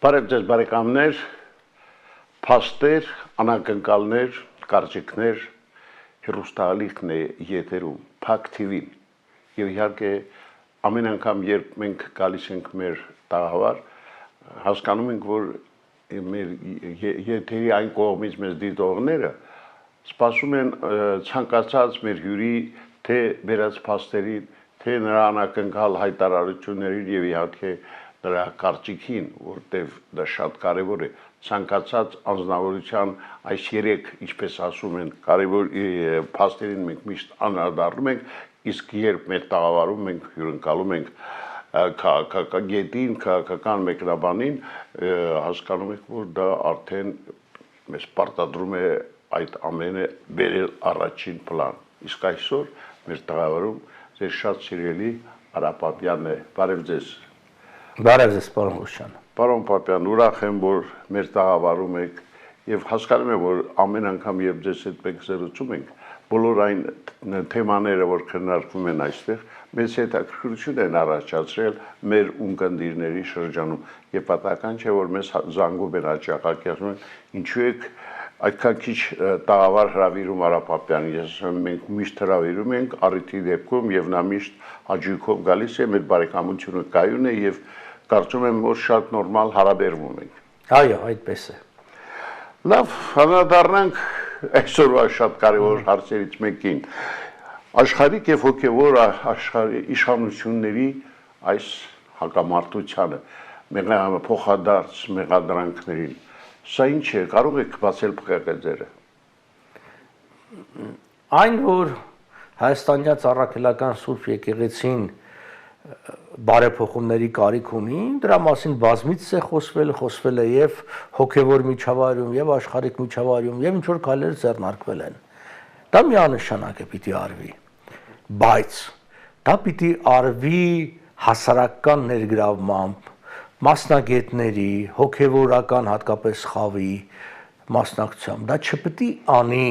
Բարև ձեզ բարեկամներ, փաստեր, անակնկալներ, կարծիքներ, հեռուստաալիքն է եթերում, Փակ TV-ն։ Եվ իհարկե ամեն անգամ, երբ մենք գալիս ենք մեր տաղավար, հասկանում ենք, որ մեր եթերի այն կողմից մեզ դիտողները սպասում են ցանկացած մեր հյուրի թե վերած փաստերին, թե նրա անակնկալ հայտարարություններին եւ իհարկե նրա կարծիքին, որտեղ դա շատ կարևոր է, ցանկացած անձնավորության այս երեք, ինչպես ասում են, կարևոր փաստերին մենք միշտ անդրադառնում ենք, իսկ երբ մեր տաղավարում մենք հյուրընկալում ենք քաղաքագետին, քաղաքական մեկնաբանին, հասկանում եք, որ դա արդեն մեզ պարտադրում է այդ ամենը բերել առաջին պլան։ Իսկ այսօր մեր տաղավարում ձեր շատ սիրելի Արա Պապյանն է։ Բարև ձեզ։ Բարև ձեզ, պարոն Ղուշյան։ Պարոն Պապյան, ուրախ եմ, որ մեր տաղավարում եք եւ հասկանում եմ, որ ամեն անգամ երբ ձեզ հետ մենք զրուցում ենք, բոլոր այն թեմաները, որ քննարկվում են այստեղ, մեզ հետաքրքրություն են առաջացրել մեր ունկնդիրների շրջանում եւ պատահական չէ, որ մեզ զանգում են հաճախակի, ասում են, ինչու եք այդքան քիչ տաղավար հրավիրում Արա Պապյանին, ես ասում եմ, մենք միշտ հրավիրում ենք առիթի դեպքում եւ նա միշտ հաճույքով գալիս է, մեր բարեկամությունը կայուն է եւ կարծում եմ, որ շատ նորմալ հարաբերվում ենք։ Այո, այդպես է։ Լավ, անդրադառնանք այսօրվա շատ կարևոր հարցերից մեկին։ Աշխարհիկ եւ հոգեվոր աշխարհի իշխանությունների այս հակամարտությանը, փոխադարձ մեղադրանքներին, սա ինչ է, կարող եք բացել փղեղեձերը։ Այն, որ հայաստանյան առաքելական Սուրբ եկեղեցին բարեփոխումների կարիք ունի, դրա մասին բազմիցս է խոսվել է եւ հոգեվոր միջավայրում, եւ աշխարհիկ միջավայրում, եւ ինչ որ քայլեր ձեռնարկվել են։ Դա միանշանակ է պիտի արվի, բայց դա պիտի արվի հասարակական ներգրավմամբ, մասնագետների, հոգեվորական հատկապես խավի մասնակցությամբ։ Դա չպիտի անի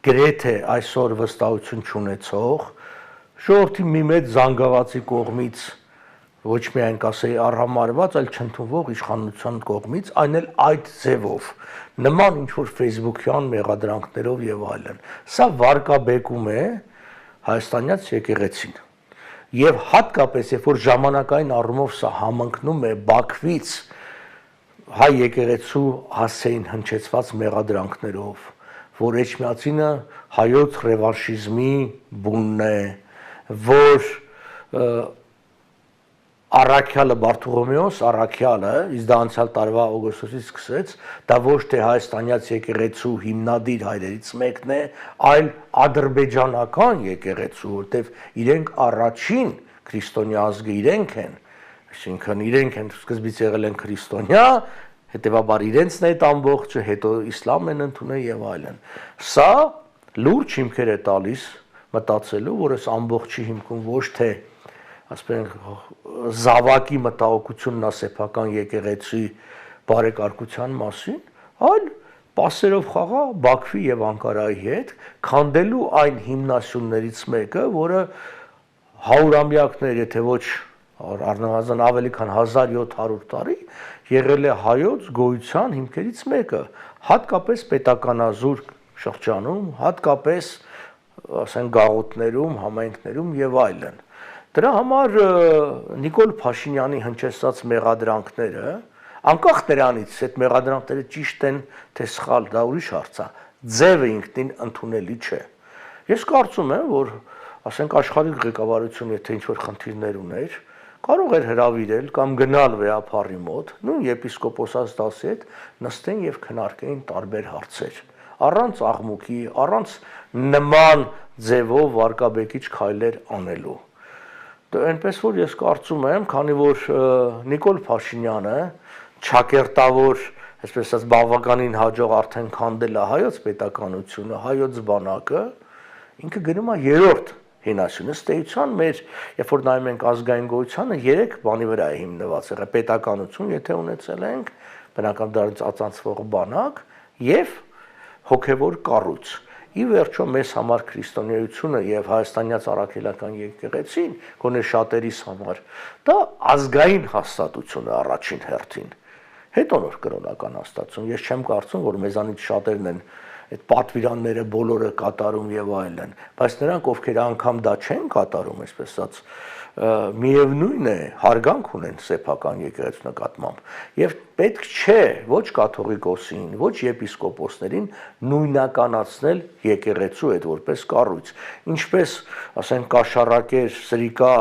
գրեթե այսօր վստահություն չունեցող ժողովրդի մի մեծ զանգվածի կողմից, ոչ միայն կասեի առհամարված, այլ չընդունվող իշխանության կողմից, այն էլ այդ ձևով, նման ինչ-որ ֆեյսբուքյան մեղադրանքներով եւ այլն։ Սա վարկաբեկում է հայաստանյան եկեղեցին։ Եվ հատկապես, երբ որ ժամանակային առումով սա համընկնում է Բաքվից հայ եկեղեցու հասցեին հնչեցված մեղադրանքներով, որ Էջմիածինը հայոց ռևանշիզմի բունն է, որ Առաքյալը Բարթողոմեոս Առաքյալը, իսկ դա անցյալ տարվա օգոստոսից սկսեց, դա ոչ թե հայաստանյան եկեղեցու հիմնադիր հայրերից մեկն է, այլ ադրբեջանական եկեղեցու, որտեղ իրենք առաջին քրիստոնյա ազգը իրենք են, այսինքն իրենք են սկզբից եղել են քրիստոնյա, հետևաբար իրենցն է այդ ամբողջը, հետո իսլամ են ընդունել եւ այլն։ Սա լուրջ հիմքեր է տալիս մտածելու, որ այս ամբողջի հիմքում ոչ թե ասենք զավակի մտահոգությունն է սեփական եկեղեցի բարեկարգության մասին, այլ պասերով խաղա Բաքվի եւ Անկարայի հետ, քանդելու այն հիմնասյուններից մեկը, որը հարյուրամյակներ, եթե ոչ առնվազն ավելի քան 1700 տարի եղել է հայոց գոյության հիմքերից մեկը, հատկապես պետականազուրկ շրջանում, հատկապես ասենք գաղութներում, համայնքներում եւ այլն։ Դրա համար Նիկոլ Փաշինյանի հնչեցած մեղադրանքները, անկախ նրանից, այդ մեղադրանքները ճիշտ են թե սխալ, դա ուրիշ հարց է, ձևը ինքնին ընդունելի չէ։ Ես կարծում եմ, որ ասենք աշխարհիկ ղեկավարությունը, եթե ինչ-որ խնդիրներ ուներ, կարող էր հրավիրել կամ գնալ վեհապարի մոտ, նույն եպիսկոպոսած դասի հետ նստեն եւ քննարկեին տարբեր հարցեր, առանց աղմուկի, առանց նման ձևով վարկաբեկիչ քայլեր անելու։ Դա այնպես որ ես կարծում եմ, քանի որ Նիկոլ Փաշինյանը ճակերտավոր, այսպես ասած, բավականին հաջող արդեն քանդել է հայոց պետականությունը, հայոց բանակը, ինքը գնում է երրորդ հինասյունը, ըստ էության մեր, երբ որ նայում ենք ազգային գոյությանը, 3 բանի վրա է հիմնված եղել պետականություն, եթե ունեցել ենք, բնական դարից ածանցվող բանակ եւ հոգեվոր կառույց։ Ի վերջո մեզ համար քրիստոնեությունը եւ հայաստանյան առաքելական եկեղեցին, գոնե շատերիս համար, դա ազգային հաստատություն է առաջին հերթին։ հետո նոր կրոնական հաստատություն։ Ես չեմ կարծում, որ մեզանից շատերն են այդ պատվիրանները բոլորը կատարում եւ այլն, բայց նրանք, ովքեր անգամ դա չեն կատարում, այսպես ասած, միևնույն է, հարգանք ունեն սեփական եկեղեցու նկատմամբ եւ պետք չէ ոչ կաթողիկոսին, ոչ եպիսկոպոսներին նույնականացնել եկեղեցու հետ որպես կառույց, ինչպես, ասենք, կաշառակեր, սրիկա,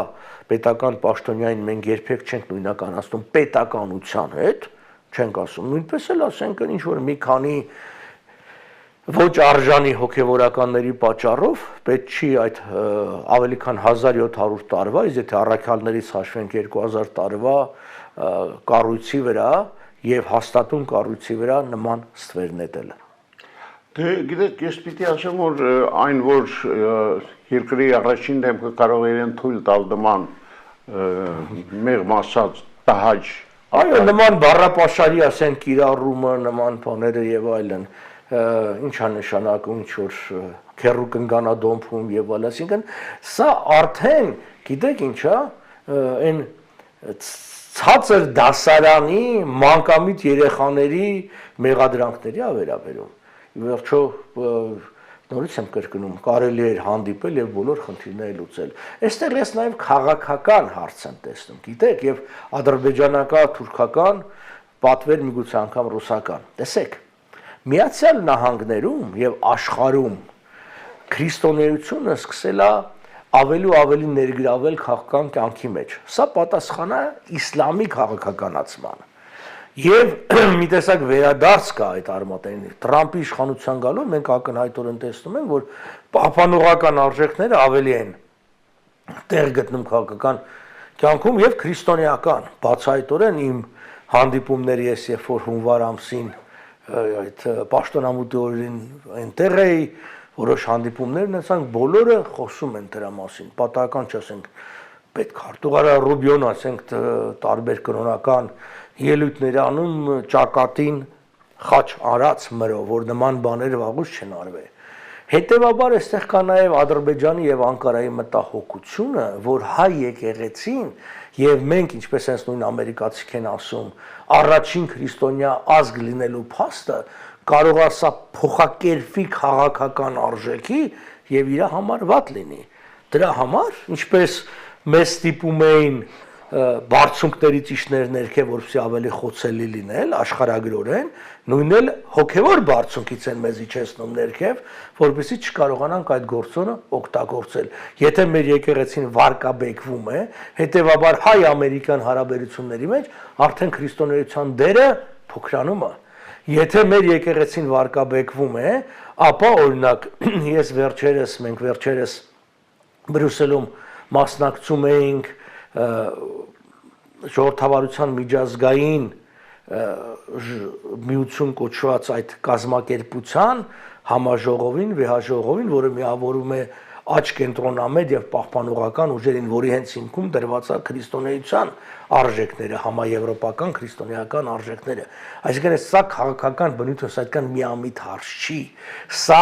պետական պաշտոնյային մենք երբեք չենք նույնականացնում պետականության հետ, չենք ասում, նույնպես էլ ասենք ինչ որ մի քանի ոչ արժանի հոգևորականների պատճառով պետք չի այդ ավելի քան 1700 տարվա, իսկ եթե առաքյալներից հաշվենք 2000 տարվա կառույցի վրա եւ հաստատուն կառույցի վրա նման ստվեր նետել։ Դե գիտեք, ես պիտի ասեմ, որ այն որ երկրի առաջին դեմքը կարող են թույլ տալ նման մեղմ ասած տահաճ, այո, նման բառապաշարի ասենք կիրառումը, նման բաները եւ այլն ինչ է նշանակում ինչ որ քերու կնգանադոմփում եւ այլն, այսինքն սա արդեն գիտեք ինչ է, այն ցածր դասարանի մանկամիտ երեխաների մեղադրանքների է վերաբերում։ Վերջո նորից եմ կրկնում, կարելի է հանդիպել եւ բոլոր խնդիրները լուծել։ Այստեղ ես նաեւ քաղաքական հարց եմ տեսնում, գիտեք, եւ ադրբեջանական, թուրքական, պատվեր միգուցե անգամ ռուսական։ Տեսեք, Միացյալ Նահանգներում եւ աշխարհում քրիստոնեությունը սկսել է ավելի ու ավելի ներգրավել քաղաքական կյանքի մեջ։ Սա պատասխան է իսլամի քաղաքականացմանը։ Եվ մի տեսակ վերադարձ կա այդ արմատներին։ Տրամպի իշխանության գալով մենք ակնհայտորեն տեսնում ենք, որ պահպանողական արժեքները ավելի են տեղ գտնում քաղաքական կյանքում եւ քրիստոնեական։ Բացահայտորեն իմ հանդիպումների ես երբ որ հունվար ամսին այդ պաշտոնամուտի օրերին այնտեղ էի, որոշ հանդիպումներ ունեցանք, բոլորը խոսում են դրա մասին, պատահական չասենք, պետք Արտուղարա Ռուբիոն ասենք տարբեր կրոնական ելույթներ անում ճակատին խաչ արած մրով, որ նման բաներ վաղուց չեն արվել։ Հետևաբար այստեղ կա նաև Ադրբեջանի եւ Անկարայի մտահոգությունը, որ հայ եկեղեցին եւ մենք, ինչպես հենց նույն ամերիկացիք են ասում, առաջին քրիստոնյա ազգ լինելու փաստը կարող է սա փոխակերպի քաղաքական արժեքի եւ իր համար վատ լինի։ Դրա համար, ինչպես մեզ ստիպում էին բարձունքների ճիշտներ ներքև, որպեսզի ավելի խոցելի լինել աշխարհագրորեն, նույնն էլ հոգևոր բարձունքից են մեզ իջեցնում ներքև, որպեսզի չկարողանանք այդ գործոնը օգտագործել։ Եթե մեր եկեղեցին վարկաբեկվում է, հետեւաբար հայ-ամերիկյան հարաբերությունների մեջ արդեն քրիստոնեության դերը փոքրանում է։ Եթե մեր եկեղեցին վարկաբեկվում է, ապա օրինակ մենք վերջերս Բրյուսելում մասնակցում էինք ժողովրդավարության միջազգային միություն կոչված այդ կազմակերպության համաժողովին, վեհաժողովին, որը միավորում է աճ կենտրոնամետ եւ պահպանողական ուժերին, որի հենց հիմքում դրված է քրիստոնեության արժեքները, համաեվրոպական քրիստոնեական արժեքները։ Այսինքն սա քաղաքական բնույթը այդքան միամիտ հարց չի։ Սա,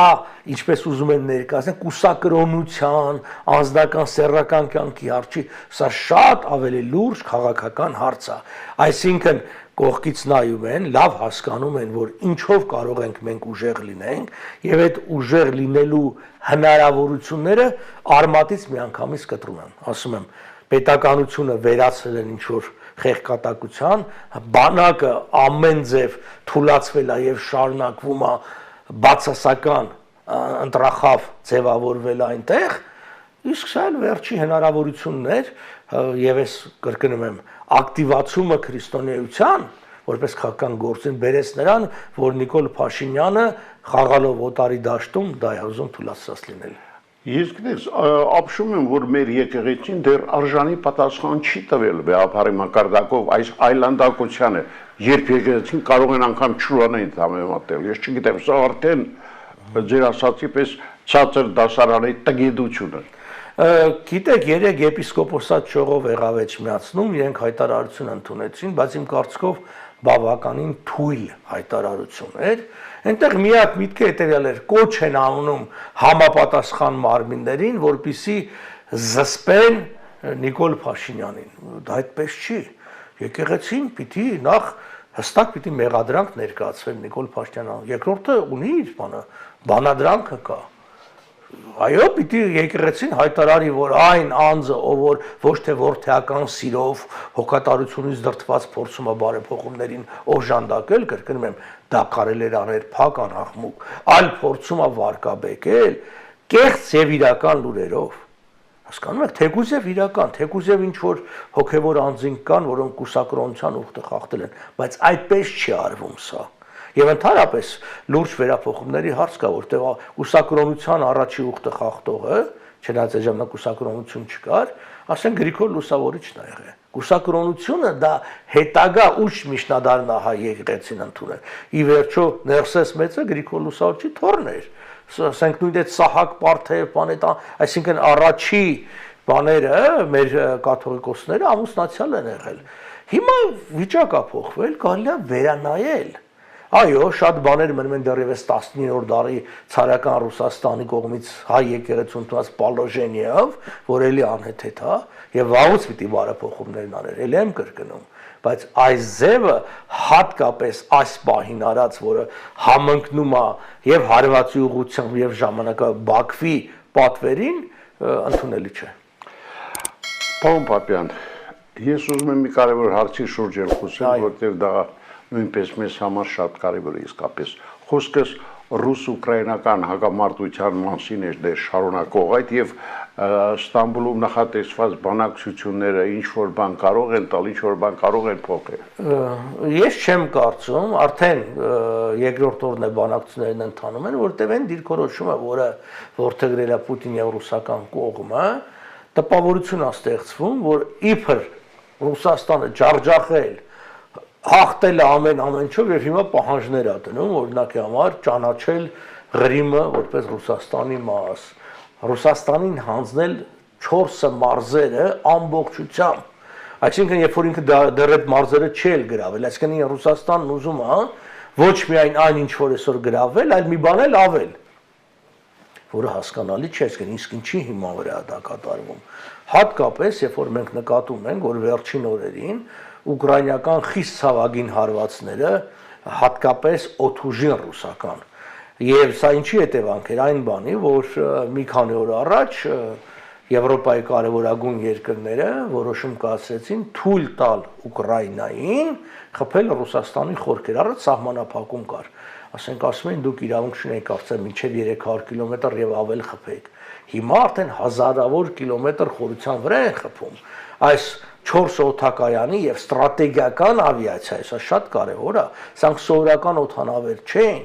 ինչպես ուզում են ներկայացնել, կուսակրոնության, անձնական սեռական կյանքի հարց չի, սա շատ ավելի լուրջ քաղաքական հարց է։ Այսինքն կողքից նայում են, լավ հասկանում են, որ ինչով կարող ենք մենք ուժեղ լինենք, եւ այդ ուժեղ լինելու հնարավորությունները արմատից միանգամից կտրում են։ Ասում եմ, պետականությունը վերացրել են ինչ-որ խեղկատակության, բանակը ամեն ձև թուլացվել է եւ շարունակվում է բացասական ընտրախավ ձևավորվել այնտեղ, իսկ սա էլ վերջի հնարավորությունն էր եւ ես կրկնում եմ ակտիվացումը քրիստոնեության որպես քաղաքական գործին բերեց նրան, որ Նիկոլ Փաշինյանը խաղալով օտարի դաշտում դա է ուզում թուլացած լինել։ Ես գիտես, ապշում եմ, որ մեր եկեղեցին դեռ արժանի պատասխան չի տվել վեհապարի մակարդակով այս այլանդակությանը, երբ եկեղեցին կարող են անգամ չուրանային համեմատել։ Ես չգիտեմ, սա արդեն ձեր ասացի պես ցածր դասարանի տգիտությունը։ Գիտեք, երեք եպիսկոպոսատ ճողով եղավ Էջմիածնում, իրենք հայտարարություն ընդունեցին, բայց իմ կարծիքով բավականին թույլ հայտարարություն էր։ Այնտեղ միակ միտքը հետևյալ էր, կոչ են անում համապատասխան մարմիններին, որպեսզի զսպեն Նիկոլ Փաշինյանին։ Դա այդպես չի։ Եկեղեցին պիտի նախ հստակ պիտի մեղադրանք ներկայացվեն Նիկոլ Փաշինյանը։ Երկրորդը ունի իր բանադրանքը կա։ Այո, պիտի եկեղեցին հայտարարի, որ այն անձը, ով որ ոչ թե որդեական սիրով, հոգատարությունից դրդված փորձում է բարեփոխումներին օժանդակել, կրկնում եմ, դա կարելի էր անել փակ անաղմուկ, այլ փորձում է վարկաբեկել կեղծ եւ իրական լուրերով։ Հասկանում եք, թեկուզ եւ իրական, թեկուզ եւ ինչ որ հոգեվոր անձինք կան, որոնք կուսակրոնության ուխտը խախտել են, բայց այդպես չի արվում սա։ Եվ ընդհանրապես լուրջ վերափոխումների հարց կա, որտեղ կուսակրոնության առաջի ուխտը խախտողը, չնայած այդ ժամանակ կուսակրոնություն չկար, ասեն Գրիգոր Լուսավորիչն ա եղել։ Կուսակրոնությունը դա հետագա ուշ միջնադարն է հայ եկեղեցին ընդունել։ Ի վերջո Ներսես մեծը Գրիգոր Լուսավորիչի թոռն էր։ Ասենք նույն այդ Սահակ Պարթև, բանետան, այսինքն առաջի բաները մեր կաթողիկոսները ամուսնացյալ են եղել։ Հիմա վիճակը փոխվել, կարելի է վերանայել։ Այո, շատ բաներ մնում են դեռևս 19-րդ դարի ցարական Ռուսաստանի կողմից հայ եկեղեցու ընդունած պալոժենիով, որ էլի անհեթեթ է, եւ վաղուց պիտի բարեփոխումներն աներ, էլի եմ կրկնում, բայց այս ձևը հատկապես այս պահին արած, որը համընկնում է եւ հարվածի ուղղությամբ եւ ժամանակը Բաքվի պատվերին, ընդունելի չէ։ Պարոն Պապյան, ես ուզում եմ մի կարևոր հարցի շուրջ եմ խոսել, որտեղ դա նույնպես մեզ համար շատ կարևոր է իսկապես։ Խոսքս ռուս-ուկրաինական հակամարտության մասին էր դեր շարունակող այդ եւ Ստամբուլում նախատեսված բանակցությունները ինչ որ բան կարող են տալ, ինչ որ բան կարող են փոխել։ Ես չեմ կարծում, արդեն երկրորդ օրն է բանակցություններն ընթանում են, որտեղ այն դիրքորոշումը, որը որդեգրել է Պուտինի եւ ռուսական կողմը, տպավորություն է ստեղծվում, որ իբր Ռուսաստանը ջախջախել հաղթել է ամեն ինչով եւ հիմա պահանջներ ա դնում, օրինակի համար ճանաչել Ղրիմը որպես Ռուսաստանի մաս, Ռուսաստանին հանձնել 4 մարզերը ամբողջությամբ, այսինքն երբ որ ինքը դեռ այդ մարզերը չէ գրավել, այսինքն Ռուսաստանն ուզում է ոչ միայն այն ինչ որ այսօր գրավել, այլ մի բան էլ ավել, որը հասկանալի չէ, այսինքն իսկ ինչի հիմա վրա դա կատարվում, հատկապես երբ որ մենք նկատում ենք, որ վերջին օրերին ուկրաինական խիստ ցավագին հարվածները հատկապես օթուժին ռուսական եւ սա ինչի հետևանք էր այն բանի որ մի քանի օր առաջ Եվրոպայի կարևորագույն երկրները որոշում կայացրեցին թույլ տալ Ուկրաինային խփել Ռուսաստանի խորքեր առանց սահմանափակում կար ասենք ասում են դուք իրավունք չունեք կարծեմ մինչեւ 300 կիլոմետր եւ ավել խփեք հիմա արդեն հազարավոր կիլոմետր խորության վրա են խփում այս 4 օդակայանի եւ ստրատեգիական ավիացիա, սա շատ կարեւոր է, սրանք սովորական օդանավեր չեն,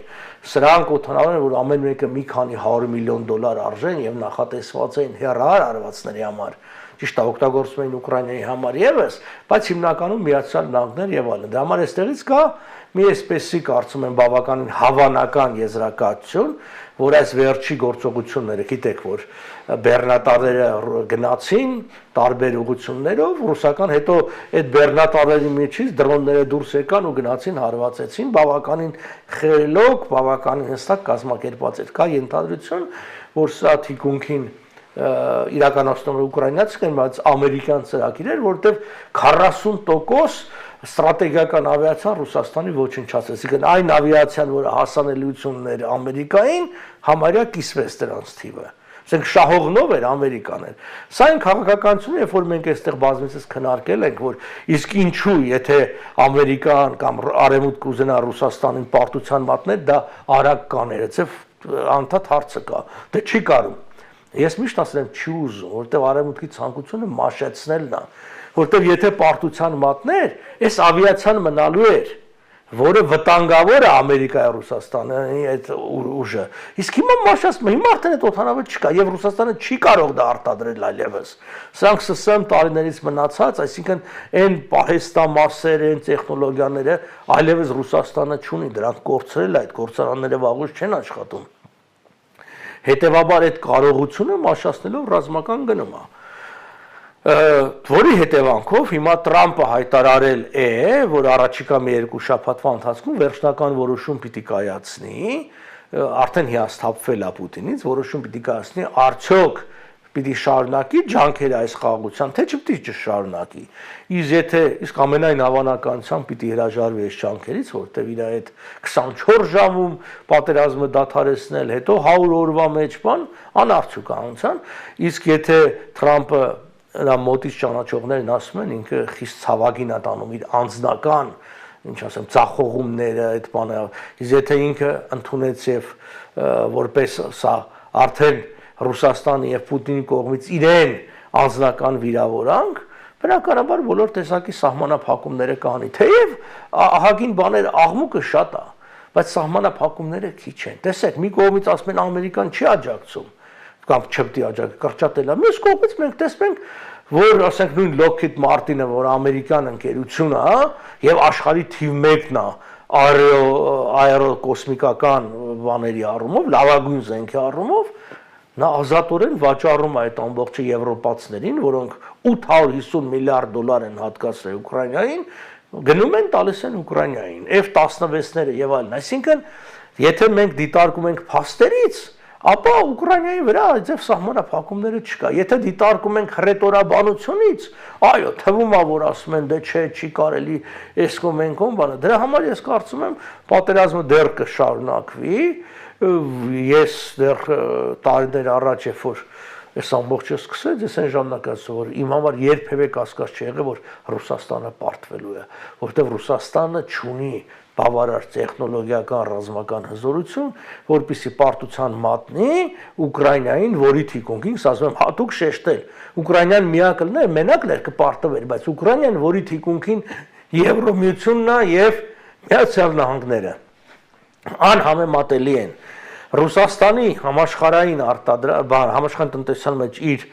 սրանք օդանավեր են, որ ամեն մեկը մի քանի 100 միլիոն դոլար արժեն եւ նախատեսված են հեռահար արվածների համար, ճիշտ է օգտագործվում են Ուկրաինայի համար եւս, բայց հիմնականում Միացյալ Նահանգներ եւ այլն։ Դա համար այստեղից կա մի էսպեսի կարծում եմ բավականին հավանական եզրակացություն, որ այս վերջի գործողությունները, գիտեք, որ բեռնատարները գնացին տարբեր ուղություններով, ռուսական հետո այդ բեռնատարների միջից դրոնները դուրս եկան ու գնացին հարվածեցին, բավականին խելոք, բավականին հստակ կազմակերպված էր։ Կա ենթադրություն, որ սա թիկունքին իրականացնում է ուկրաինացիներն, բայց ամերիկյան ծրագիր էր, որտեղ 40% ստրատեգիական ավիացիան Ռուսաստանի ոչնչացրեց, այսինքն այն ավիացիան, որը հասանելիությունն էր Ամերիկային, համարյա կիսվեց դրանց թիվը։ Ասենք շահողնով էր Ամերիկան էր։ Սա այն քաղաքականությունը, երբ որ մենք այստեղ բազմիցս քննարկել ենք, որ իսկ ինչու, եթե Ամերիկան կամ Արևմուտք կուզենա Ռուսաստանին պարտության մատնել, դա արագ կաներեցև անդադ հարցը կա։ Դե չի կարում։ Ես միշտ ասել եմ չի ուզում, որտեղ Արևմուտքի ցանկությունը մաշեցնելն է, որտեղ եթե պարտության մատներ, այս ավիացիան մնալու էր, որը վտանգավոր է Ամերիկայի Ռուսաստանի այդ ուժը։ Իսկ հիմա մաշացնում, հիմա արդեն այդ օդանավը չկա եւ Ռուսաստանը չի կարող դա արտադրել այլևս։ Սրանք սսեմ տարիներից մնացած, այսինքն այն պահեստամասեր, այն տեխնոլոգիաները այլևս Ռուսաստանը չունի, դրանք կորցրել այդ գործարանները վաղուց չեն աշխատում։ Հետևաբար այդ կարողությունը մաշացնելով ռազմական գնում է։ Որի հետևանքով հիմա Տրամպը հայտարարել է, որ առաջիկա մի 2 շաբաթվա ընթացքում վերջնական որոշում պիտի կայացնի, արդեն հիասթափվել է Պուտինից, որոշում պիտի կայացնի, արդյոք պիտի շարունակի ջանքերը այս խաղաղության, թե չպիտի չշարունակի։ Իսկ ամենայն հավանականությամբ պիտի հրաժարվի այս ջանքերից, որտեղ իր այդ 24 ժամում պատերազմը դադարեցնել, հետո 100 օրվա մեջ բան անարդյունքանության, իսկ եթե Թրամփը նա մոտից ճանաչողներն ասում են, ինքը խիստ ցավագին է տանում իր անձնական, ինչ ասեմ, ցախողումները, այդ բանը, իսկ եթե ինքը ընդունեց եւ որպես սա արդեն Ռուսաստանի եւ Պուտինի կողմից իրեն անձնական վիրավորանք, բնականաբար բոլոր տեսակի սահմանափակումները կանի, թեև ահագին բաներ աղմուկը շատ է, բայց սահմանափակումները քիչ են։ Տեսեք, մի կողմից ասում են Ամերիկան չի աջակցում, կամ չպետք է աջակցի, կրճատել է։ Մյուս կողմից մենք տեսնում ենք, որ ասենք նույն Lockheed Martin-ը, որ ամերիկյան ընկերություն է, եւ աշխարհի թիվ 1-ն է աերոկոսմիկական բաների առումով, լավագույն զենքի առումով, նա ազատորեն վաճառում է այդ ամբողջը եվրոպացիներին, որոնք 850 միլիարդ դոլար են հատկացրել Ուկրաինային, գնում են տալիս են Ուկրաինային, F-16-ները եւ այլն։ Այսինքն, եթե մենք դիտարկում ենք փաստերից, ապա Ուկրաինայի վրա այդպես սահմանափակումները չկա։ Եթե դիտարկում ենք հռետորաբանությունից, այո, թվում է, որ ասում են, դե չէ, չի կարելի այս կողմ այն կողմ բանը։ Դրա համար ես կարծում եմ, պատերազմը դեռ կշարունակվի։ Ես դեռ տարիներ առաջ երբ որ այս ամբողջը սկսեց, ես այն ժամանակացա, որ իմ համար երբևէ կասկած չի եղել, որ Ռուսաստանը պարտվելու է, որտեղ Ռուսաստանը չունի բավարար տեխնոլոգիական ռազմական հզորություն, որպեսզի պարտության մատնի Ուկրաինային, որի թիկունքին, ասում եմ, հատուկ շեշտել։ Ուկրաինան միակը լներ, մենակ լեր կպարտվեր, բայց Ուկրաինան, որի թիկունքին Եվրոմիությունն է եւ Միացյալ Նահանգները անհամեմատելի են։ Ռուսաստանի համաշխարհային համաշխարհային տնտեսության մեջ իր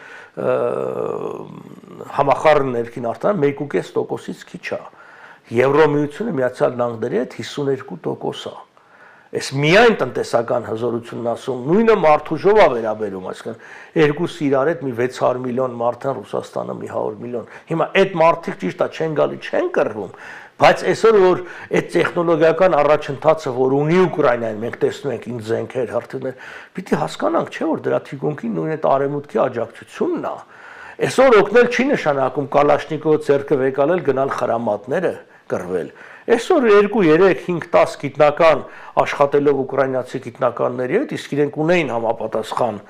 համախառն ներքին արտադրությունը 1.5%-ից քիչ է։ Եվրոմիությունը Միացյալ Նահանգների հետ 52% է։ Այս միայն տնտեսական հզորությունն ասում, նույնը մարդուժով է վերաբերում, այսինքն երկուսը իրար հետ մի 600 միլիոն մարդ են, Ռուսաստանը մի 100 միլիոն։ Հիմա այդ մարդիկ ճիշտ է չեն գալի, չեն կռվում, բայց այսօր որ այդ տեխնոլոգիական առաջընթացը, որ ունի Ուկրաինան, մենք տեսնում ենք ինչ զենքեր, հրթիռներ, պիտի հասկանանք, չէ՞ որ դրա թիկունքին նույն այդ արևմուտքի աջակցությունն է։ Այսօր օգնել չի նշանակում Կալաշնիկովը ձեռքը վեկալել գնալ խրամատները կռվել։ Այսօր 2, 3, 5, 10 գիտնական աշխատելով ուկրաինացի գիտնականների հետ, իսկ իրենք ունեին համապատասխան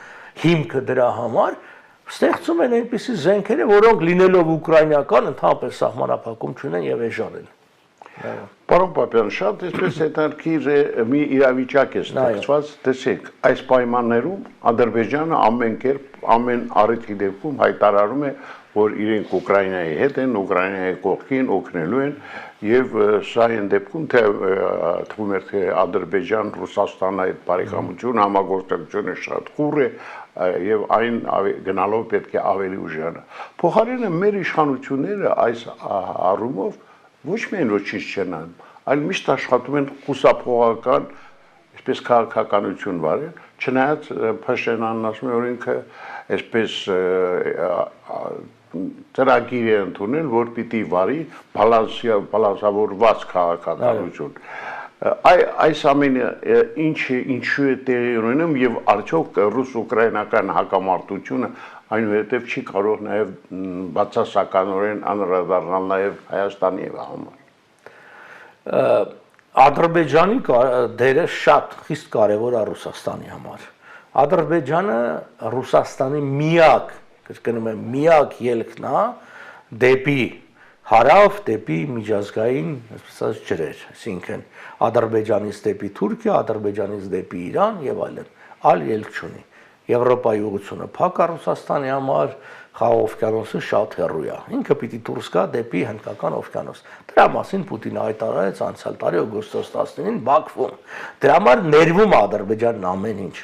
հիմքը դրա համար, ստեղծում են այնպիսի զենքերը, որոնք լինելով ուկրաինական ընդհանրապես սահմանափակում չունեն եւ էժան են։ Պարոն Պապյան, շատ այսպես հետաքրքիր մի իրավիճակ է ստեղծված, տեսեք, այս պայմաններում Ադրբեջանը ամեն կերպ, ամեն առիթի դեպքում հայտարարում է, որ իրենք Ուկրաինայի հետ են, Ուկրաինայի կողքին օգնելու են եւ սա այն դեպքում թե թվում է թե Ադրբեջան Ռուսաստանի հետ բարեկամություն համագործակցությունը շատ խուռ է եւ այն գնալով պետք է ավելի ուժանա։ Փոխարենը մեր իշխանությունները այս առումով ոչ միայն ոչինչ չեն անում, այլ միշտ աշխատում են խուսափողական, այսպես քաղաքականություն վարել, չնայած Փաշինյանն ասում է, որ ինքը այսպես ծրագիր է ընդունել, որ պիտի վարի բալանսավորված քաղաքականություն։ Այս ամենը ինչու է տեղի ունենում եւ արդյոք ռուս-ուկրաինական հակամարտությունը այնուհետև չի կարող նաեւ բացասականորեն անդրադառնալ նաեւ Հայաստանի համար։ Ադրբեջանի դերը շատ խիստ կարևոր է Ռուսաստանի համար։ Ադրբեջանը Ռուսաստանի միակ ելքն է դեպի հարավ, դեպի միջազգային, այսպես ջրեր, այսինքն Ադրբեջանից դեպի Թուրքիա, Ադրբեջանից դեպի Իրան եւ այլն, այլ ելք չունի։ Եվրոպայի ուղղությունը փակ է Ռուսաստանի համար, Խաղաղ օվկիանոսը շատ հեռու է։ Ինքը պիտի դուրս գա դեպի Հնդկական օվկիանոս։ Դրա մասին Պուտինը հայտարարեց անցյալ տարի օգոստոս 19-ին Բաքվում։ Դրա համար ներվում է Ադրբեջանն ամեն ինչ։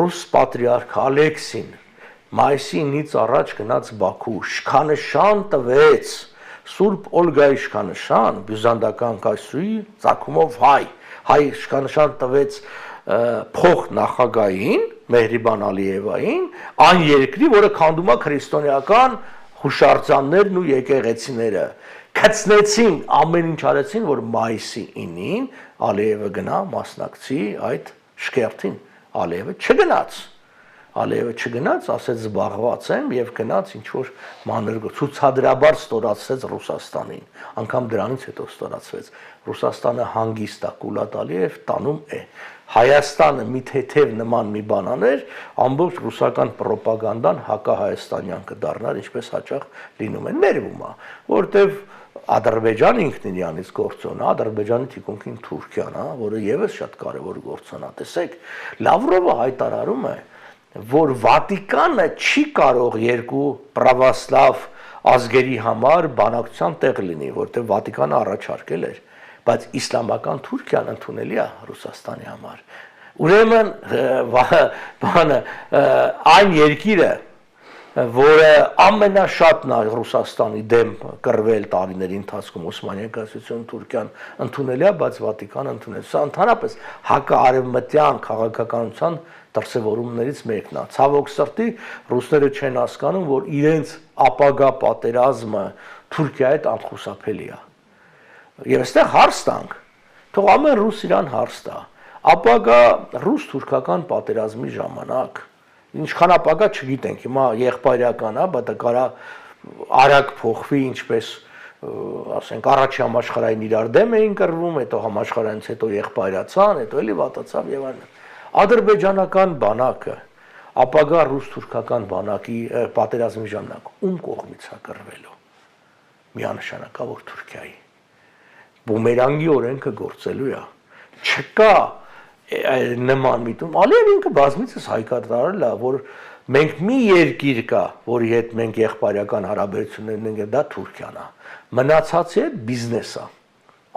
Ռուս պատրիարք Ալեքսին մայիսի 9-ից առաջ գնաց Բաքու, շքանշան տվեց Սուրբ Օլգայի շքանշան, բյուզանդական կայսրուի ծագումով հայ շքանշան տվեց փոխ նախագահին Մեհրիբան Ալիևային, այն երկրի, որը քանդում է քրիստոնեական հուշարձաններն ու եկեղեցիները, քծնեցին, ամեն ինչ արեցին, որ մայիսի 9-ին Ալիևը գնա մասնակցի այդ շքերթին, Ալիևը չգնաց։ Ալիևը չգնաց, ասեց զբաղված եմ եւ գնաց ինչ որ մանր ցուցադրաբար ստորացրեց Ռուսաստանին, անգամ դրանից հետո ստորացվեց Ռուսաստանը հանգիստ է Կուլատ Ալիև տանում է Հայաստանը մի թեթև նման մի բան աներ, ամբողջ ռուսական ռոպագանդան հակահայաստանյան կդառնար, ինչպես հաճախ լինում է, ներվում է, որտեվ Ադրբեջանը ինքն իրանից գործոն է, Ադրբեջանի թիկունքին Թուրքիան է, որը եւս շատ կարևոր գործոն է, տեսեք, Լավրովը հայտարարում է, որ Վատիկանը չի կարող երկու պրավասլավ ազգերի համար բանակցության տեղ լինի, որտեղ Վատիկանը առաջարկել էր, բայց իսլամական Թուրքիան ընդունելի է Ռուսաստանի համար։ Ուրեմն այն երկիրը, որը ամենաշատն է Ռուսաստանի դեմ կռվել տարիների ընթացքում Օսմանյան կայսրություն Թուրքիան ընդունելի է, բայց Վատիկանը ընդունել։ Սա ընդհանրապես հակաարևմտյան քաղաքականության դրսևորումներից մեկն է։ Ցավոք սրտի ռուսները չեն հասկանում, որ իրենց ապագա պատերազմը Թուրքիայի հետ անխուսափելի է։ Եվ այստեղ հարց տանք, թող ամեն ռուս իրան հարց տա, ապագա ռուս-թուրքական պատերազմի ժամանակ, ինչքան ապագա չգիտենք, հիմա եղբայրական է, բայց կարա արագ փոխվի, ինչպես ասենք առաջի համաշխարհային իրար դեմ էին կռվում, հետո համաշխարհայինից հետո եղբայրացան, հետո էլի վատացավ եւ այլն։ Ադրբեջանական բանակը, ապագա ռուս-թուրքական բանակի պատերազմի ժամանակ ում կողմից է կռվելու։ Միանշանակավոր Թուրքիայի։ Բումերանգի օրենքը գործելու է։ Չկա նման միտում։ Ալիև ինքը բազմիցս հայտարարել է, որ մենք մի երկիր կա, որի հետ մենք եղբայրական հարաբերություններ ունենք, դա Թուրքիան է։ Մնացածի հետ բիզնես է։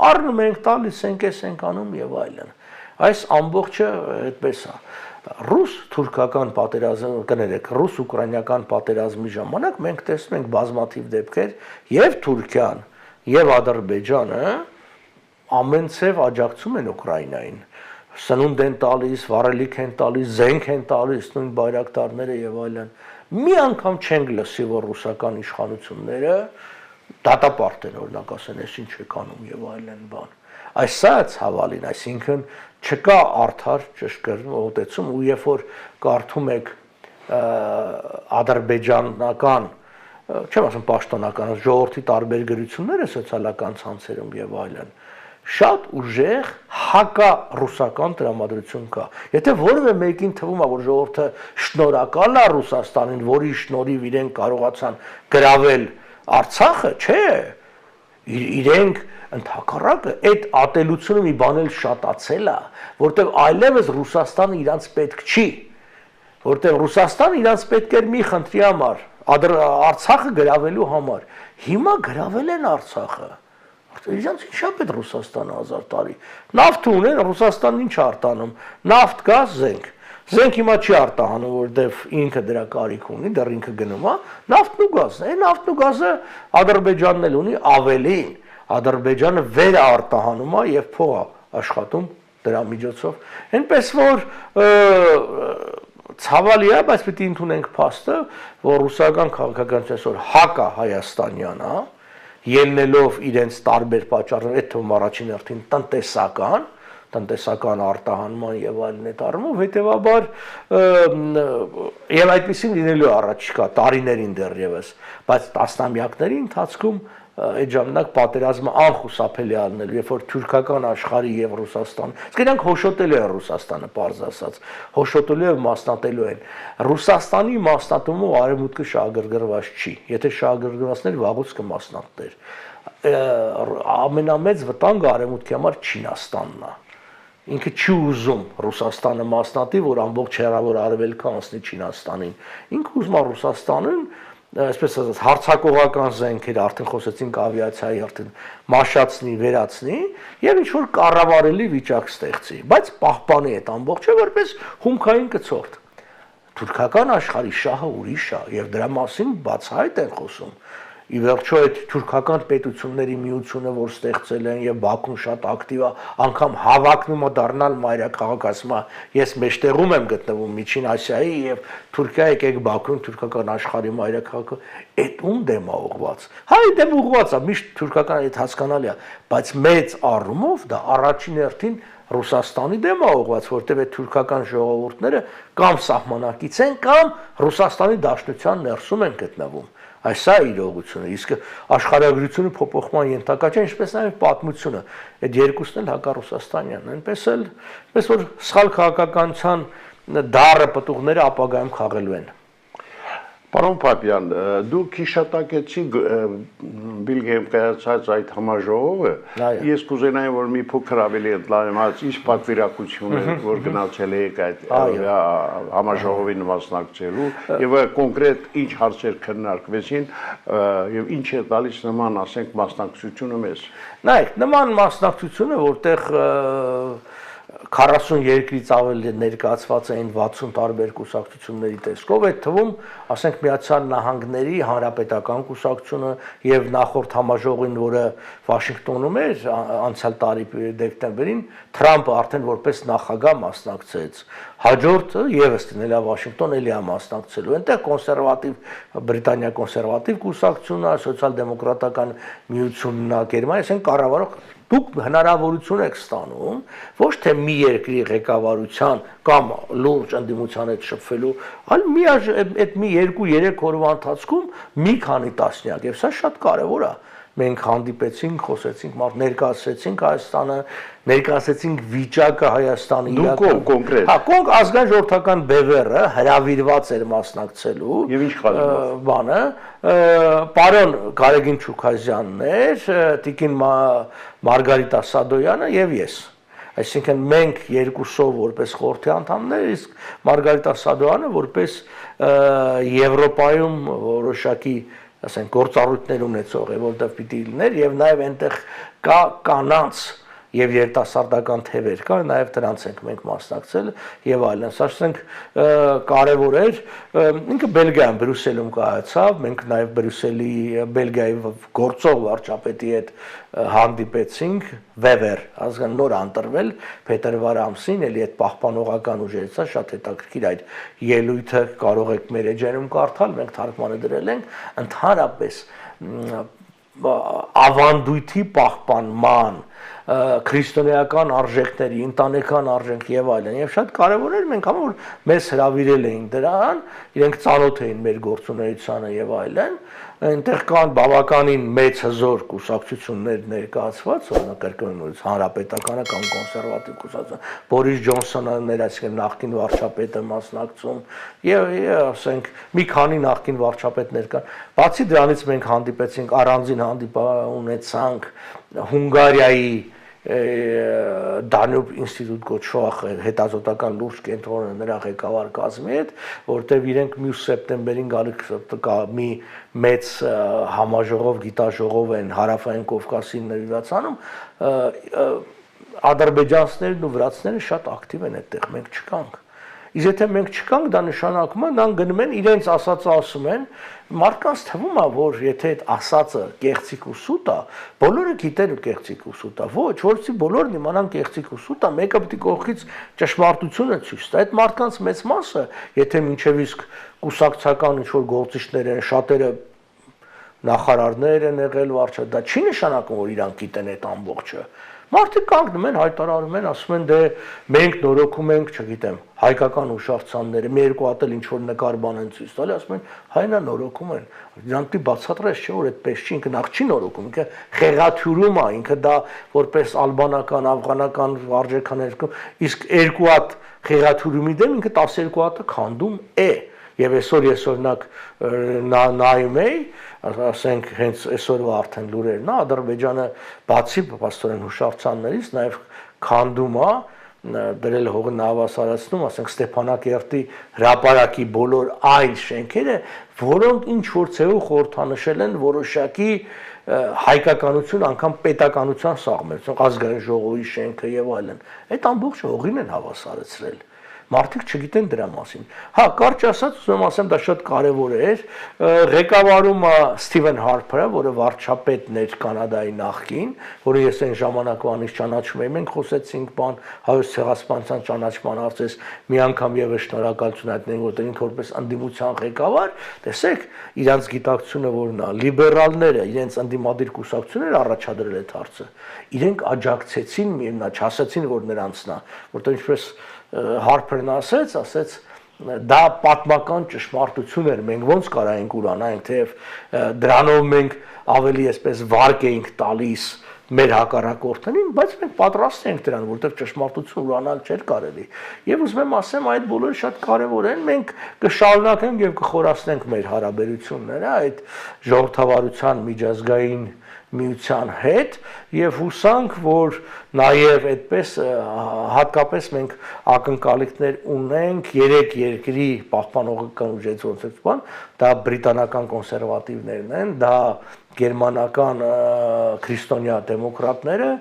Առնում ենք տալիս ենք անում եւ այլն։ Այս ամբողջը այդպես է։ Ռուս-թուրքական պատերազմ, կներեք, ռուս-ուկրաինական պատերազմի ժամանակ մենք տեսնում ենք բազմաթիվ դեպքեր եւ Թուրքիան եւ Ադրբեջանը ամենցև աջակցում են Ուկրաինային, սնունդ են տալիս, վառելիք են տալիս, զենք են տալիս, նույն բայրակտարները եւ այլն։ Մի անգամ չենք լսի, որ ռուսական իշխանությունները դատապարտ են, օրինակ ասեն, այս ինչ եք անում եւ այլն բան։ Այս սա է ցավալին, այսինքն չկա արդար ճշգրիտ մոտեցում, ու երբ որ կարդում եք ադրբեջանական, չեմ ասում պաշտոնական, ժողովրդի տարբեր գրությունները սոցիալական ցանցերում եւ այլն, շատ ուժեղ հակառուսական տրամադրություն կա։ Եթե որևէ մեկին թվում է, որ ժողովուրդը շնորհակալ է Ռուսաստանին, որի շնորհիվ իրենք կարողացան գրավել Արցախը, չէ, իրենք ընդհակառակը այդ ատելությունը մի բան էլ շատացել է, որտեղ այլևս Ռուսաստանը իրանց պետք չի, որտեղ Ռուսաստանը իրանց պետք էր մի խնդրի համար, Արցախը գրավելու համար։ Հիմա գրավել են Արցախը։ Իրանց ինչա պետք Ռուսաստանը 1000 տարի։ Նավթ ունեն, Ռուսաստանն ինչ արտանում։ Նավթ, գազ, զենք։ Զենք հիմա չի արտահանում, որտեվ ինքը դրա կարիք ունի, դեռ ինքը գնում է, նավթն ու գազն է, նավթն ու գազը Ադրբեջանն էլ ունի ավելին, Ադրբեջանը վեր արտահանում է եւ փող է աշխատում դրա միջոցով, այնպես որ ցավալի է, բայց պիտի ընդունենք փաստը, որ ռուսական քաղաքականության այսօր հակա հայաստանյան է, ելնելով իրենց տարբեր պատճառներ, այդ թվում առաջին հերթին տնտեսական արտահանման եւ այլն այդ առումով, հետեւաբար եւ այդպեսին լինելու առաջիկա տարիներին դեռևս, բայց տասնամյակների ընթացքում այդ ժամանակ պատերազմը անխուսափելի ալնելու, երբ որ թուրքական աշխարհի եւ Ռուսաստան, իսկ իրանք հոշոտելու են Ռուսաստանը, պարզ ասած, հոշոտելու եւ մասնատելու են։ Ռուսաստանի մասնատումը արևմուտքը շահագրգռված չի։ Եթե շահագրգռվածներ վաղուց կմասնատներ։ Ամենամեծ վտանգը արևմուտքի համար Չինաստանն է։ Ինքը չի ուզում Ռուսաստանը մասնատի, որ ամբողջ հեռավոր արևելքը անցնի Չինաստանին։ Ինքը ուզում է Ռուսաստանին, այսպես ասած, հարձակողական զենքեր, արդեն խոսեցինք ավիացիայի, արդեն մաշացնի, վերացնի եւ ինչ որ կառավարելի վիճակ ստեղծի, բայց պահպանի այդ ամբողջը որպես հումքային կցորդ։ Թուրքական աշխարհի շահը ուրիշ է եւ դրա մասին բացահայտ են խոսում։ ի վերջո այդ թուրքական պետությունների միությունը, որ ստեղծել են եւ Բաքուն շատ ակտիվ է, անգամ հավակնում է դառնալ մայրաքաղաք, ասում է, ես մեջտեղում եմ գտնվում Միջին Ասիայի եւ Թուրքիա եկեք Բաքուն թուրքական աշխարհի մայրաքաղաքը, այդ ում դեմ է ուղղված։ Հայ դեմ ուղղված է, միշտ թուրքական այդ հասկանալի է, բայց մեծ առումով դա առաջին հերթին Ռուսաստանի դեմ է ուղղված, որտեղ այդ թուրքական ժողովուրդները կամ սահմանակից են, կամ Ռուսաստանի Դաշնության ներսում են գտնվում։ Այս է իրողությունը, իսկ աշխարհագրությունը փոփոխման ենթակա չէ, ինչպես նաև պատմությունը։ Այդ երկուսն էլ հակառուսաստանյան են, այնպես որ սխալ քաղաքականության դառը պտուղները ապագայում խաղելու են։ Պարոն Պապյան, դուք հիշատակեցիք Բիլգեյում կայացած այդ համաժողովը, ես կուզենայի, որ մի փոքր ավելի ընդլայնեմ, ինչ պատվիրակություն է, որ գնացել եք այդ համաժողովին մասնակցելու, եւ կոնկրետ ինչ հարցեր քննարկվեցին եւ ինչ է տալիս նման, ասենք, մասնակցությունը մեզ։ Նայեք, նման մասնակցությունը, որտեղ 40 երկրից ավելի ներկայացված էին 60 տարբեր կուսակցությունների տեսքով, այդ թվում, ասենք, Միացյալ Նահանգների Հանրապետական կուսակցությունը եւ նախորդ համաժողովին, որը Վաշինգտոնում էր անցյալ տարի դեկտեմբերին, Թրամփը արդեն որպես նախագահ մասնակցեց։ Հաջորդը եւս դնել է Վաշինգտոն, էլի է մասնակցելու։ Այնտեղ կոնսերվատիվ Բրիտանիա կոնսերվատիվ կուսակցությունը, սոցիալ-դեմոկրատական միությունն է, Գերմանիա, այսինքն կառավարող դուք հնարավորություն եք ստանում ոչ թե մի երկրի ղեկավարության կամ լուրջ ընդդիմության հետ շփվելու, այլ այդ մի 2-3 օրվա ընթացքում մի քանի տասնյակ, եւ սա շատ կարեւոր է։ Մենք հանդիպեցինք, խոսեցինք, ներկայացրեցինք Հայաստանը, ներկայացրեցինք վիճակը Հայաստանի իրական կոնկրետ։ Հա, ազգային ժողովրդական բևեռը հրավիրված էր մասնակցելու։ Եվ ինչ կազմված բանը, պարոն Գարեգին Չուքազյանն էր, տիկին Մարգարիտա Սադոյանը եւ ես։ Այսինքն մենք երկուսով որպես խորհրդի անդամներ, իսկ Մարգարիտա Սադոյանը որպես Եվրոպայում որոշակի ասենք գործառույթներ ունեցող է, որտեղ պիտի լիներ եւ նաեւ այնտեղ կա կանանց եւ երիտասարդական թևեր կա, նաեւ դրանց ենք մենք մասնակցել եւ այլն։ Սա ասենք կարեւոր էր, ինքը Բելգիայում Բրյուսելում կայացավ, մենք նաեւ Բելգիայի գործող վարչապետի հետ հանդիպեցինք, Վևեր, ազգան նոր անտրվել փետրվար ամսին, էլի այդ պահպանողական ուժերից է շատ հետաքրքիր այդ ելույթը կարող եք մեր էջերում կարդալ, մենք թարգմանը դրել ենք, ընդհանրապես ավանդույթի պահպանման, քրիստոնեական արժեքների, ընտանեկան արժեք եւ այլն, եւ շատ կարեւոր էր մենք համար որ մեզ հրավիրել էին դրան, իրենք ծանոթ էին մեր գործունեությանը եւ այլն, այնտեղ կան բավականին մեծ հզոր կուսակցություններ ներկայացված, օրինակ կրկնորից հանրապետականը կամ կոնսերվատիվ կուսակցություն, Բորիս Ջոնսոնը ներկայացրել նախկին վարչապետը մասնակցում եւ ասենք մի քանի նախկին վարչապետներ կան։ Բացի դրանից մենք հանդիպեցինք առանձին հանդիպում ունեցանք Հունգարիայի Դանյուբ ինստիտուտ կոչվող հետազոտական լուրջ կենտրոնը նրա ղեկավար կազմի հետ, որտեղ իրենք մյուս սեպտեմբերին գալիք մի մեծ համաժողով, գիտաժողով են Հարավային Կովկասին նվիրացանում, ադրբեջանցիներն ու վրացիները շատ ակտիվ են այդտեղ, մենք չկանք։ Իսկ եթե մենք չկանք, դա նշանակում է նրանք գնում են իրենց ասածը ասում են, մարդկանց թվում է, որ եթե այդ ասածը կեղծիկ ու սուտ է, բոլորը գիտեն ու կեղծիկ ու սուտ է, ոչ, որովհետեւ բոլորն իմանան կեղծիկ ու սուտ է, մեկը պետք է կողքից ճշմարտությունը ցույց տա։ Այդ մարդկանց մեծ մասը, եթե մինչև իսկ կուսակցական ինչ-որ գործիչներ են, շատերը նախարարներ են եղել, վարչա, դա չի նշանակում, որ իրանք գիտեն այդ ամբողջը։ Մարդիկ կանգնում են, հայտարարում են, ասում են դե մենք նորոգում ենք, չգիտեմ, հայկական հուշարձանները, մի երկու հատ էլ ինչ որ նկար բան են ցույց տալի, ասում են հայնա նորոգում են։ Դրանք բացատրես չէ որ այդպես չի, ինքը նախ չի նորոգում, ինքը խեղաթյուրում է, ինքը դա որպես ալբանական, աֆղանական արժեքներ, իսկ երկու հատ խեղաթյուրումի դեմ ինքը 12 հատը քանդում է։ Եվ այսօր ես օրինակ նայում էի, ասենք հենց այսօրվա արդեն լուրերն է, Ադրբեջանը բացի պաստորեն հուշարձաններից նաև քանդում է, դրել հողը հավասարացնում, ասենք Ստեփանակերտի հրապարակի բոլոր այլ շենքերը, որոնք ինչ որ ցեու խորհրդանշել են որոշակի հայկականություն, անգամ պետականության սաղմեր, ազգային ժողովի շենքը եւ այլն։ Այդ ամբողջ հողին են հավասարեցրել։ մարդիկ չգիտեն դրա մասին։ Հա, կարճ ասած, ուզում եմ ասեմ, դա շատ կարևոր էր։ Ղեկավարումը Սթիվեն Հարփերը, որը վարչապետն էր Կանադայի նախկին, որը ես այն ժամանակվանից ճանաչում եմ, մենք խոսեցինք բան հայոց ցեղասպանության ճանաչման հարցից, մի անգամ եւս շնորհակալություն հայտնենք, որտեղ ինքը որպես ընդդիմության ղեկավար, տեսեք, իրանց գիտակցությունը որն է, լիբերալները, իրենց ընդդիմադիր կուսակցությունները առաջադրել այդ հարցը։ Իրենք աջակցեցին միևնույն, չասեցին, որ նրանցն է, որտեղ ինչպես Հարփերն ասեց, դա պատմական ճշմարտություն էր, մենք ոնց կարայինք ուրանայինք, թեև դրանով մենք ավելի այսպես վարկ էինք տալիս մեր հակառակորդներին, բայց մենք պատրաստ ենք դրան, որտեղ ճշմարտություն ուրանալ չէր կարելի։ Եվ ուզում եմ ասեմ, այդ բոլորը շատ կարևոր են, մենք կշարունակենք եւ կխորացնենք մեր հարաբերությունները այդ ժողովրդավարության միջազգային միության հետ եւ հուսանք, որ նաեւ այդպես հատկապես մենք ակնկալիքներ ունենք երեք երկրի պահպանողական ուժերից, ոնց է բան, դա բրիտանական կոնսերվատիվներն են, դա գերմանական քրիստոնյա դեմոկրատները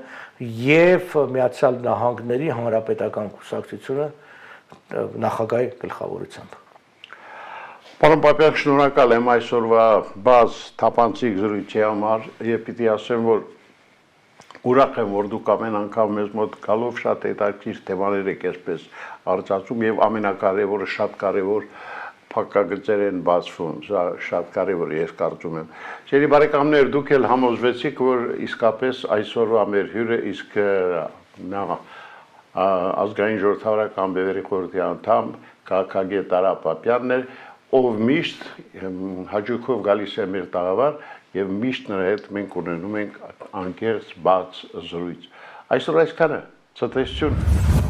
եւ Միացյալ Նահանգների հանրապետական կուսակցությունը նախագահի գլխավորությամբ։ Պարոն Պապյան, շնորհակալ եմ այսօրվա բաց թափանցիկ զրույցի համար եւ պիտի ասեմ, որ ուրախ եմ, որ դուք ամեն անգամ մեզ մոտ գալով շատ հետաքրքիր թեմաներ եք այսպես արծացում եւ ամենակարևորը շատ կարևոր փակագծեր են բացվում, սա շատ կարևոր է, ես կարծում եմ։ Շերի բարեկամներ, դուք էլ համոզվեցիք, որ իսկապես այսօրվա մեր հյուրը իսկ նա ազգային ժողովրդավարական բևեռի խորհրդի անդամ Քագե Տարա Պապյանն էր, ով միշտ հաջողով գալիս է մեր տաղավար եւ միշտ նրա հետ մենք ունենում ենք անկեղծ բաց զրույց։ Այսօր այսքանը, ցտեսություն։